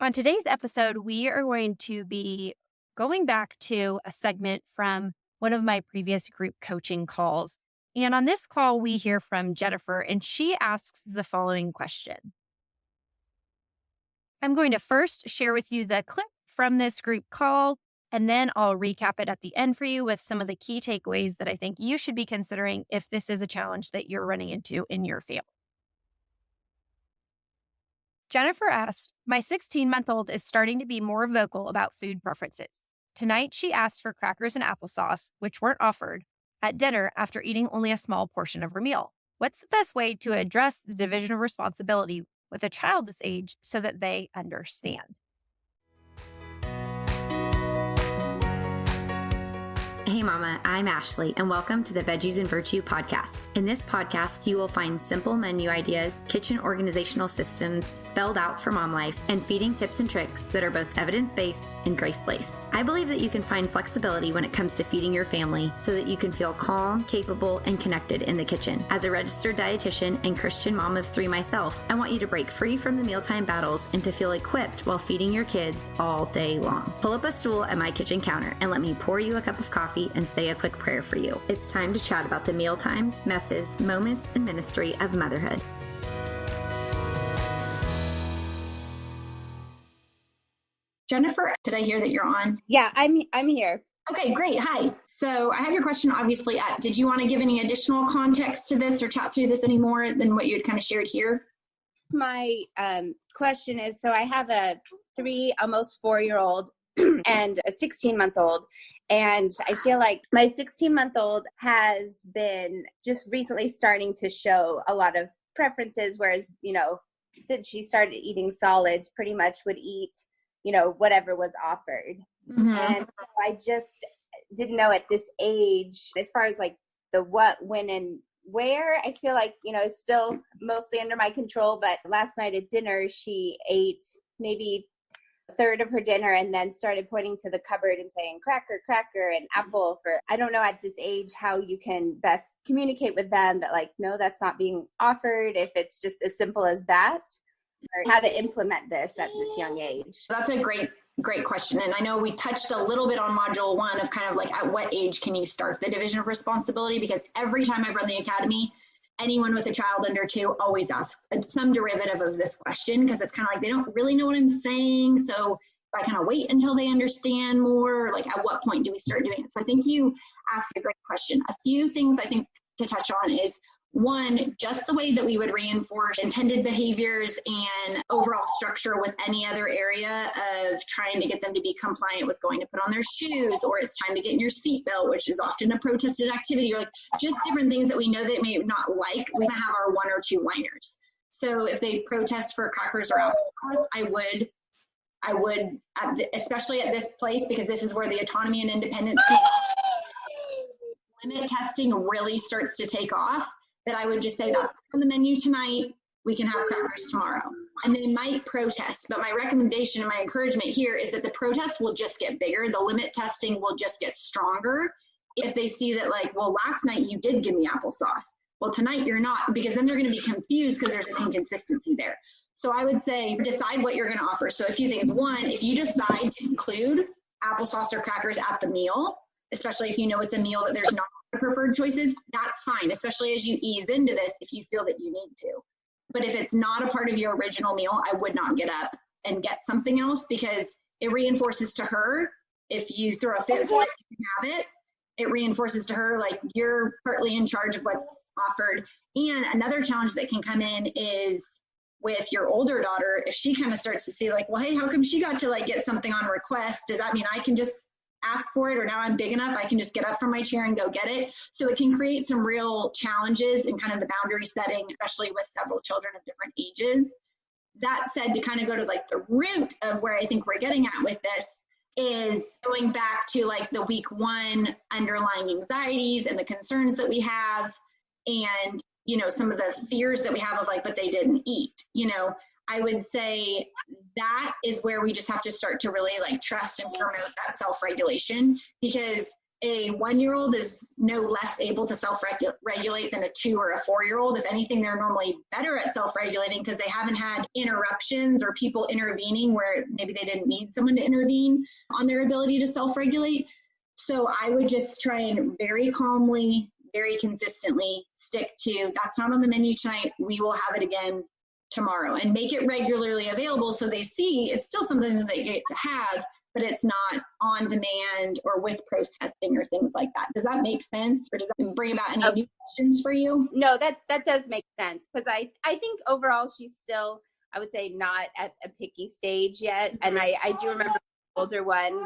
On today's episode, we are going to be going back to a segment from one of my previous group coaching calls. And on this call, we hear from Jennifer, and she asks the following question. I'm going to first share with you the clip from this group call, and then I'll recap it at the end for you with some of the key takeaways that I think you should be considering if this is a challenge that you're running into in your family. Jennifer asked, my 16-month-old is starting to be more vocal about food preferences. Tonight, she asked for crackers and applesauce, which weren't offered, at dinner after eating only a small portion of her meal. What's the best way to address the division of responsibility with a child this age so that they understand? Hey Mama, I'm Ashley, and welcome to the Veggies and Virtue podcast. In this podcast, you will find simple menu ideas, kitchen organizational systems spelled out for mom life, and feeding tips and tricks that are both evidence-based and grace-laced. I believe that you can find flexibility when it comes to feeding your family so that you can feel calm, capable, and connected in the kitchen. As a registered dietitian and Christian mom of 3 myself, I want you to break free from the mealtime battles and to feel equipped while feeding your kids all day long. Pull up a stool at my kitchen counter and let me pour you a cup of coffee and say a quick prayer for you. It's time to chat about the meal times, messes, moments, and ministry of motherhood. Jennifer, did I hear that you're on? Yeah, I'm here. Okay, great. Hi. So I have your question obviously up. Did you want to give any additional context to this or chat through this any more than what you had kind of shared here? My question is, so I have a 3, almost 4-year-old and a 16-month-old. And I feel like my 16-month-old has been just recently starting to show a lot of preferences, whereas, since she started eating solids, pretty much would eat, whatever was offered. Mm-hmm. And so I just didn't know at this age, as far as like the what, when, and where, I feel like, it's still mostly under my control. But last night at dinner, she ate maybe a third of her dinner and then started pointing to the cupboard and saying cracker and apple. I don't know at this age how you can best communicate with them that like, no, that's not being offered, if it's just as simple as that, or how to implement this at this young age. That's a great question. And I know we touched a little bit on module 1 of kind of like at what age can you start the division of responsibility, because every time I've run the academy, anyone with a child under 2 always asks some derivative of this question, because it's kind of like they don't really know what I'm saying. So I kind of wait until they understand more, like at what point do we start doing it? So I think you asked a great question. A few things I think to touch on is, 1, just the way that we would reinforce intended behaviors and overall structure with any other area of trying to get them to be compliant with going to put on their shoes, or it's time to get in your seatbelt, which is often a protested activity, or like just different things that we know they may not like. We're gonna have our 1 or 2 liners. So if they protest for crackers or applesauce, I would, especially at this place, because this is where the autonomy and independence limit testing really starts to take off, that I would just say that's on the menu tonight, we can have crackers tomorrow. And they might protest, but my recommendation and my encouragement here is that the protest will just get bigger, the limit testing will just get stronger. If they see that like, well, last night you did give me applesauce, well, tonight you're not, because then they're gonna be confused because there's an inconsistency there. So I would say decide what you're gonna offer. So a few things. 1, if you decide to include applesauce or crackers at the meal, especially if you know it's a meal that there's not preferred choices, that's fine, especially as you ease into this if you feel that you need to. But if it's not a part of your original meal, I would not get up and get something else, because it reinforces to her, if you throw a fit for it, you can have it. It reinforces to her like you're partly in charge of what's offered. And another challenge that can come in is with your older daughter, if she kind of starts to see like, well, hey, how come she got to like get something on request? Does that mean I can just ask for it, or now I'm big enough I can just get up from my chair and go get it? So it can create some real challenges in kind of the boundary setting, especially with several children of different ages. That said, to kind of go to like the root of where I think we're getting at with this is going back to like the week 1 underlying anxieties and the concerns that we have, and some of the fears that we have of like, but they didn't eat. I would say that is where we just have to start to really like trust and promote that self-regulation, because a 1-year-old is no less able to self-regulate than a 2 or a 4-year-old. If anything, they're normally better at self-regulating because they haven't had interruptions or people intervening where maybe they didn't need someone to intervene on their ability to self-regulate. So I would just try and very calmly, very consistently stick to, that's not on the menu tonight, we will have it again tomorrow, and make it regularly available so they see it's still something that they get to have, but it's not on demand or with protesting or things like that. Does that make sense? Or does that bring about any new questions for you? No, that does make sense, because I think overall she's still, I would say, not at a picky stage yet. And I do remember the older one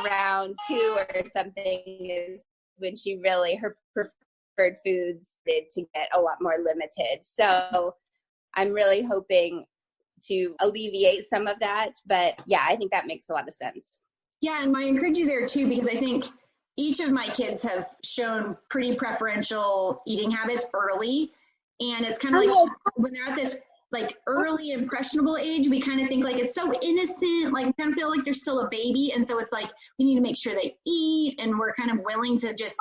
around 2 or something is when she really, her preferred foods did to get a lot more limited. So I'm really hoping to alleviate some of that. But yeah, I think that makes a lot of sense. Yeah, and I encourage you there too, because I think each of my kids have shown pretty preferential eating habits early. And it's kind of like when they're at this like early impressionable age, we kind of think like it's so innocent, like we kind of feel like they're still a baby. And so it's like we need to make sure they eat, and we're kind of willing to just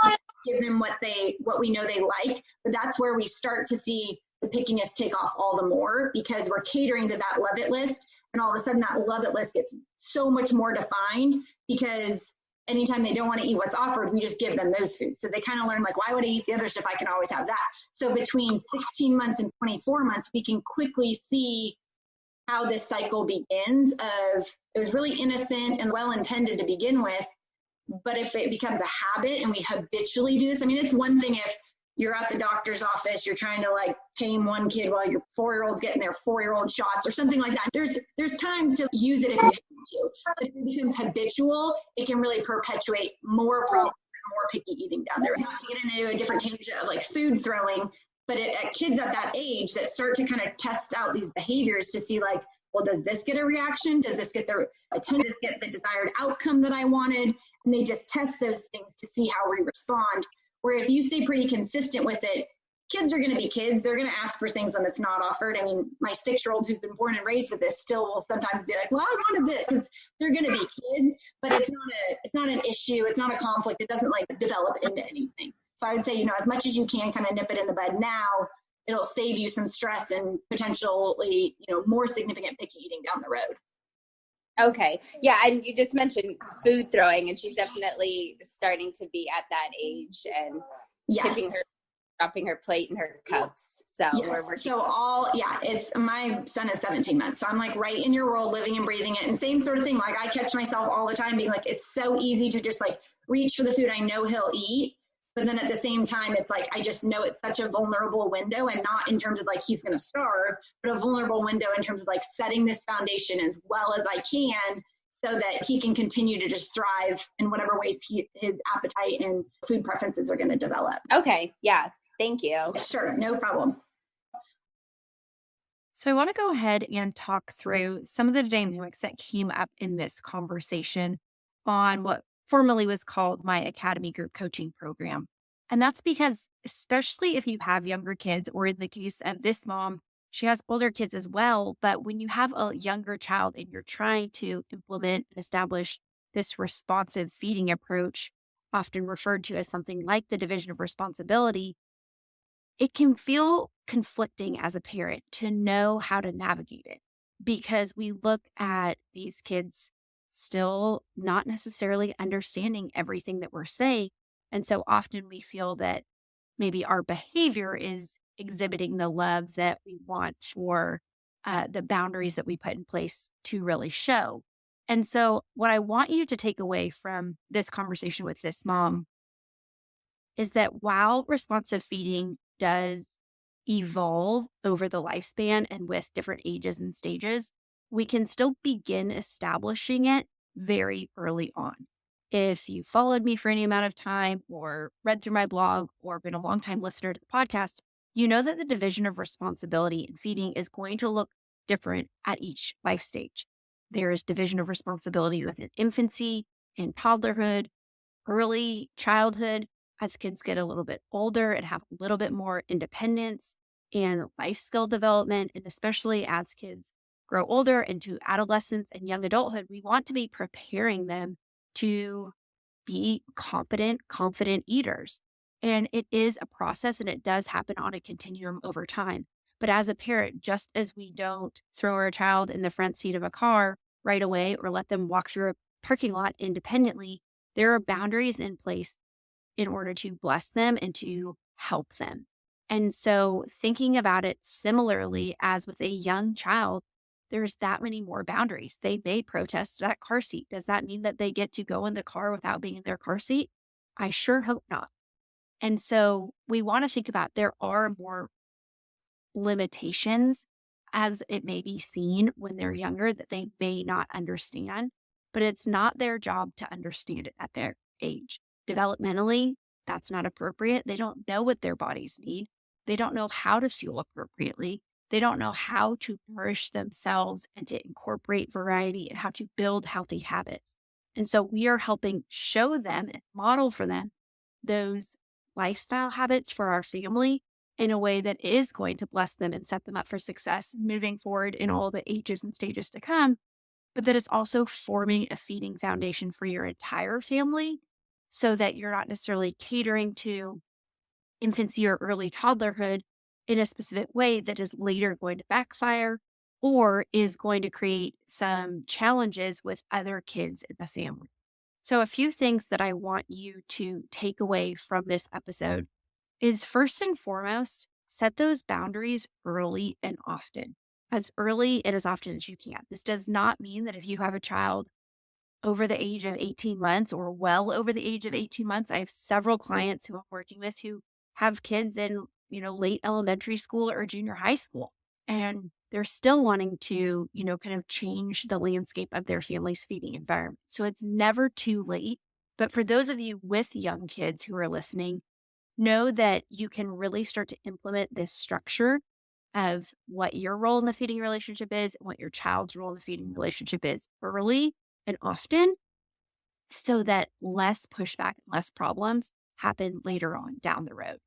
give them what we know they like. But that's where we start to see the pickiness take off all the more, because we're catering to that love it list. And all of a sudden that love it list gets so much more defined, because anytime they don't want to eat what's offered, we just give them those foods. So they kind of learn like, why would I eat the other stuff? I can always have that. So between 16 months and 24 months, we can quickly see how this cycle begins of, it was really innocent and well-intended to begin with, but if it becomes a habit and we habitually do this, I mean, it's one thing if you're at the doctor's office, you're trying to like tame one kid while your 4-year-old's getting their 4-year-old shots or something like that. There's times to use it if you have to. But if it becomes habitual, it can really perpetuate more problems and more picky eating down there. Not to get into a different tangent of like food throwing, but at kids at that age that start to kind of test out these behaviors to see like, well, does this get a reaction? Does this get the attendance, get the desired outcome that I wanted? And they just test those things to see how we respond. Where if you stay pretty consistent with it, kids are going to be kids. They're going to ask for things when it's not offered. I mean, my 6-year-old who's been born and raised with this still will sometimes be like, well, I wanted this, because they're going to be kids, but it's not an issue. It's not a conflict. It doesn't like develop into anything. So I would say, as much as you can kind of nip it in the bud now, it'll save you some stress and potentially, more significant picky eating down the road. Okay. Yeah. And you just mentioned food throwing, and she's definitely starting to be at that age and dropping her plate and her cups. So yes. It's my son is 17 months. So I'm like right in your world, living and breathing it. And same sort of thing. Like I catch myself all the time being like, it's so easy to just like reach for the food I know he'll eat. But then at the same time, it's like, I just know it's such a vulnerable window, and not in terms of like he's going to starve, but a vulnerable window in terms of like setting this foundation as well as I can so that he can continue to just thrive in whatever ways his appetite and food preferences are going to develop. Okay. Yeah. Thank you. Sure. No problem. So I want to go ahead and talk through some of the dynamics that came up in this conversation on what formerly was called my Academy group coaching program. And that's because, especially if you have younger kids, or in the case of this mom, she has older kids as well. But when you have a younger child and you're trying to implement and establish this responsive feeding approach, often referred to as something like the division of responsibility, it can feel conflicting as a parent to know how to navigate it, because we look at these kids still not necessarily understanding everything that we're saying. And so often we feel that maybe our behavior is exhibiting the love that we want, or the boundaries that we put in place to really show. And so what I want you to take away from this conversation with this mom is that while responsive feeding does evolve over the lifespan and with different ages and stages, we can still begin establishing it very early on. If you followed me for any amount of time, or read through my blog, or been a longtime listener to the podcast, you know that the division of responsibility in feeding is going to look different at each life stage. There is division of responsibility within infancy, in toddlerhood, early childhood, as kids get a little bit older and have a little bit more independence and life skill development, and especially as kids grow older into adolescence and young adulthood, we want to be preparing them to be competent, confident eaters. And it is a process and it does happen on a continuum over time. But as a parent, just as we don't throw our child in the front seat of a car right away or let them walk through a parking lot independently, there are boundaries in place in order to bless them and to help them. And so, thinking about it similarly as with a young child, there's that many more boundaries. They may protest that car seat. Does that mean that they get to go in the car without being in their car seat? I sure hope not. And so, we want to think about there are more limitations as it may be seen when they're younger that they may not understand, but it's not their job to understand it at their age. Developmentally, that's not appropriate. They don't know what their bodies need. They don't know how to fuel appropriately. They don't know how to nourish themselves and to incorporate variety and how to build healthy habits. And so we are helping show them and model for them those lifestyle habits for our family in a way that is going to bless them and set them up for success moving forward in all the ages and stages to come, but that it's also forming a feeding foundation for your entire family so that you're not necessarily catering to infancy or early toddlerhood in a specific way that is later going to backfire or is going to create some challenges with other kids in the family. So, a few things that I want you to take away from this episode is first and foremost, set those boundaries early and often, as early and as often as you can. This does not mean that if you have a child over the age of 18 months or well over the age of 18 months, I have several clients who I'm working with who have kids in, late elementary school or junior high school. And they're still wanting to, kind of change the landscape of their family's feeding environment. So it's never too late. But for those of you with young kids who are listening, know that you can really start to implement this structure of what your role in the feeding relationship is and what your child's role in the feeding relationship is early and often so that less pushback and less problems happen later on down the road.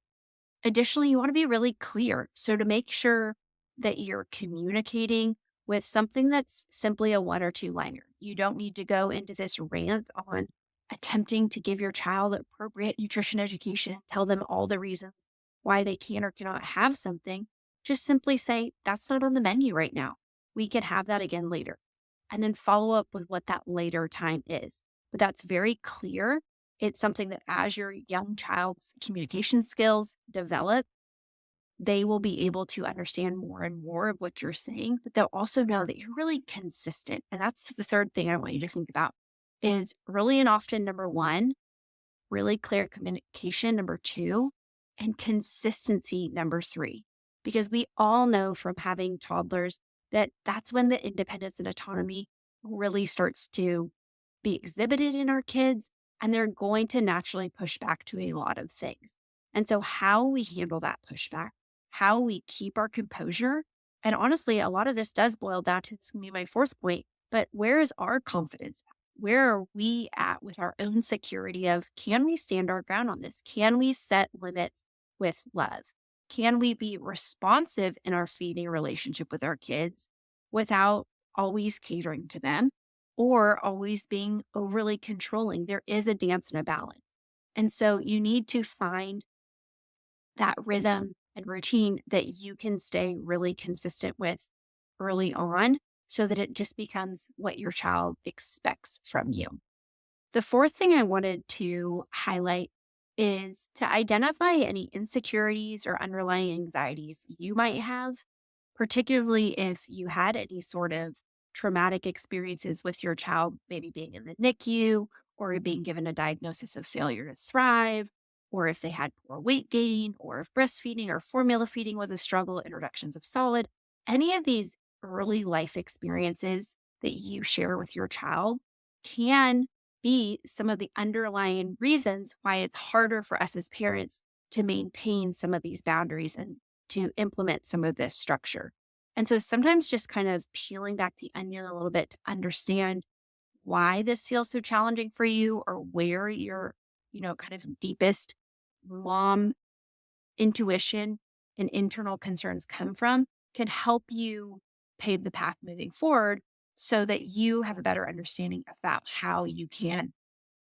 Additionally, you want to be really clear. So to make sure that you're communicating with something that's simply a one or two liner. You don't need to go into this rant on attempting to give your child appropriate nutrition education, tell them all the reasons why they can or cannot have something. Just simply say, that's not on the menu right now. We can have that again later. And then follow up with what that later time is. But that's very clear. It's something that as your young child's communication skills develop, they will be able to understand more and more of what you're saying, but they'll also know that you're really consistent. And that's the third thing I want you to think about is early and often, number one, really clear communication, number two, and consistency, number three. Because we all know from having toddlers that that's when the independence and autonomy really starts to be exhibited in our kids, and they're going to naturally push back to a lot of things. And so how we handle that pushback, how we keep our composure, and honestly, a lot of this does boil down to, it's going to be my fourth point, but where is our confidence? Where are we at with our own security of, can we stand our ground on this? Can we set limits with love? Can we be responsive in our feeding relationship with our kids without always catering to them or always being overly controlling? There is a dance and a balance. And so you need to find that rhythm and routine that you can stay really consistent with early on so that it just becomes what your child expects from you. The fourth thing I wanted to highlight is to identify any insecurities or underlying anxieties you might have, particularly if you had any sort of traumatic experiences with your child, maybe being in the NICU or being given a diagnosis of failure to thrive, or if they had poor weight gain, or if breastfeeding or formula feeding was a struggle, introductions of solid, any of these early life experiences that you share with your child can be some of the underlying reasons why it's harder for us as parents to maintain some of these boundaries and to implement some of this structure. And so sometimes just kind of peeling back the onion a little bit to understand why this feels so challenging for you or where your, kind of deepest mom intuition and internal concerns come from can help you pave the path moving forward so that you have a better understanding about how you can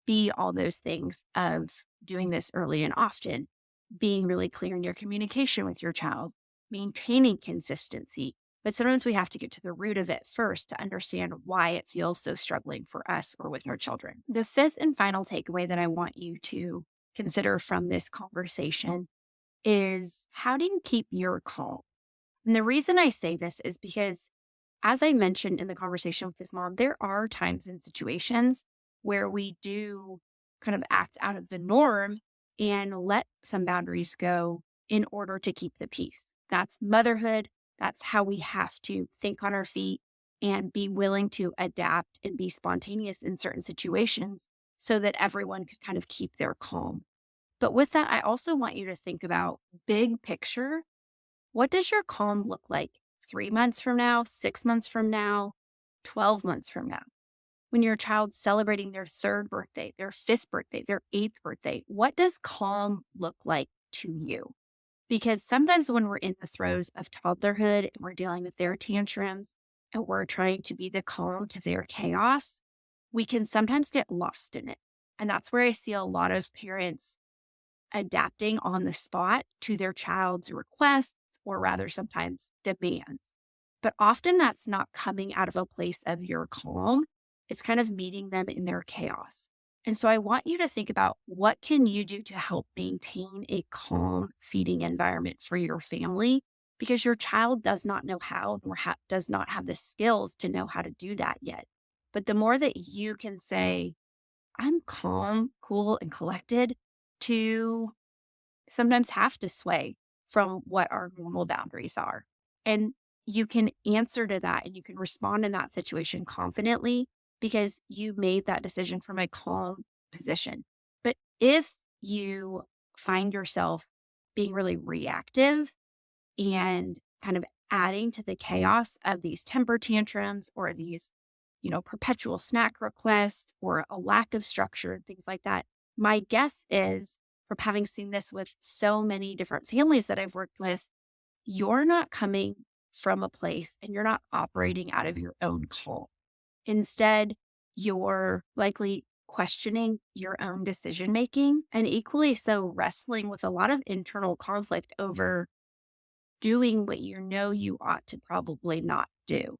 be all those things of doing this early and often, being really clear in your communication with your child, maintaining consistency. But sometimes we have to get to the root of it first to understand why it feels so struggling for us or with our children. The fifth and final takeaway that I want you to consider from this conversation is, how do you keep your calm? And the reason I say this is because, as I mentioned in the conversation with this mom, there are times and situations where we do kind of act out of the norm and let some boundaries go in order to keep the peace. That's motherhood. That's how we have to think on our feet and be willing to adapt and be spontaneous in certain situations so that everyone could kind of keep their calm. But with that, I also want you to think about big picture. What does your calm look like 3 months from now, 6 months from now, 12 months from now? When your child's celebrating their 3rd birthday, their 5th birthday, their 8th birthday, what does calm look like to you? Because sometimes when we're in the throes of toddlerhood and we're dealing with their tantrums and we're trying to be the calm to their chaos, we can sometimes get lost in it. And that's where I see a lot of parents adapting on the spot to their child's requests, or rather sometimes demands. But often that's not coming out of a place of your calm. It's kind of meeting them in their chaos. And so I want you to think about, what can you do to help maintain a calm feeding environment for your family? Because your child does not know how, or does not have the skills to know how to do that yet. But the more that you can say, I'm calm, cool, and collected, to sometimes have to sway from what our normal boundaries are. And you can answer to that and you can respond in that situation confidently because you made that decision from a calm position. But if you find yourself being really reactive and kind of adding to the chaos of these temper tantrums or these, perpetual snack requests or a lack of structure and things like that, my guess is, from having seen this with so many different families that I've worked with, you're not coming from a place and you're not operating out of your own calm. Instead, you're likely questioning your own decision making, and equally so wrestling with a lot of internal conflict over doing what you know you ought to probably not do.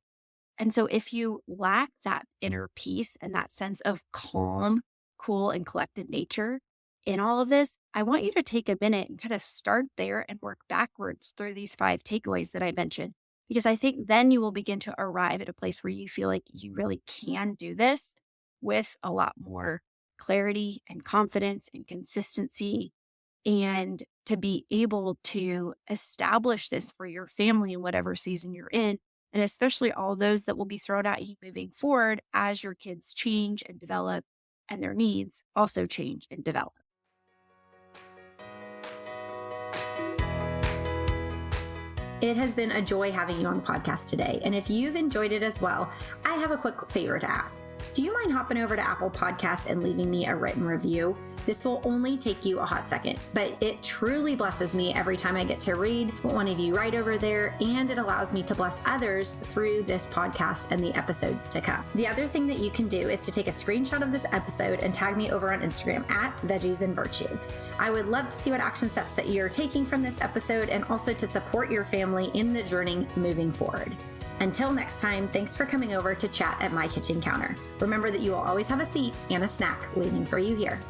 And so if you lack that inner peace and that sense of calm, cool, and collected nature in all of this, I want you to take a minute and kind of start there and work backwards through these 5 takeaways that I mentioned. Because I think then you will begin to arrive at a place where you feel like you really can do this with a lot more clarity and confidence and consistency, and to be able to establish this for your family in whatever season you're in. And especially all those that will be thrown at you moving forward as your kids change and develop and their needs also change and develop. It has been a joy having you on the podcast today. And if you've enjoyed it as well, I have a quick favor to ask. Do you mind hopping over to Apple Podcasts and leaving me a written review? This will only take you a hot second, but it truly blesses me every time I get to read what one of you write over there, and it allows me to bless others through this podcast and the episodes to come. The other thing that you can do is to take a screenshot of this episode and tag me over on Instagram at Veggies and Virtue. I would love to see what action steps that you're taking from this episode, and also to support your family in the journey moving forward. Until next time, thanks for coming over to chat at my kitchen counter. Remember that you will always have a seat and a snack waiting for you here.